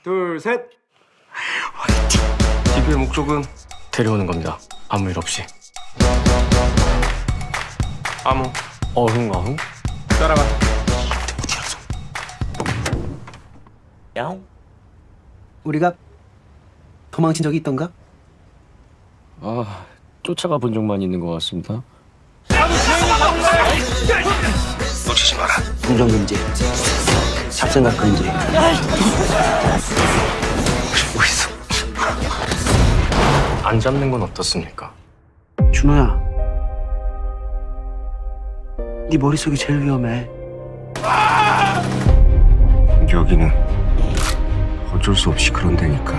둘, 셋. TV의 목적은 데려오는 겁니다. 아무 일 없이. 아무 어흥어흥 따라가. 야옹. 우리가 도망친 적이 있던가? 쫓아가 본 적만 있는 것 같습니다. 놓치지 마라. 운전 금지. 잡생각 금지. 뭐 있어? 안 잡는 건 어떻습니까? 준호야. 네 머릿속이 제일 위험해. 여기는 어쩔 수 없이 그런 데니까.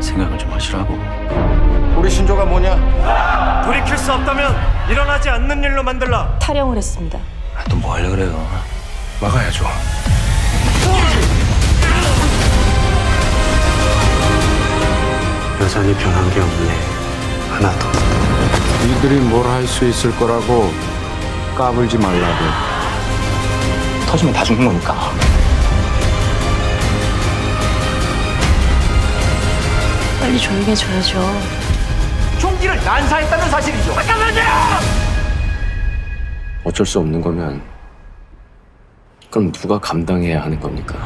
생각을 좀 하시라고. 우리 신조가 뭐냐? 돌이킬 수 없다면 일어나지 않는 일로 만들라. 타령을 했습니다. 또 뭐 하려 그래요? 막아야죠. 여전히 변한 게 없네. 하나도. 니들이 뭘 할 수 있을 거라고 까불지 말라고. 터지면 다 죽는 거니까. 빨리 조용히 해줘야죠. 총기를 난사했다는 사실이죠. 어쩔 수 없는 거면 그럼 누가 감당해야 하는 겁니까?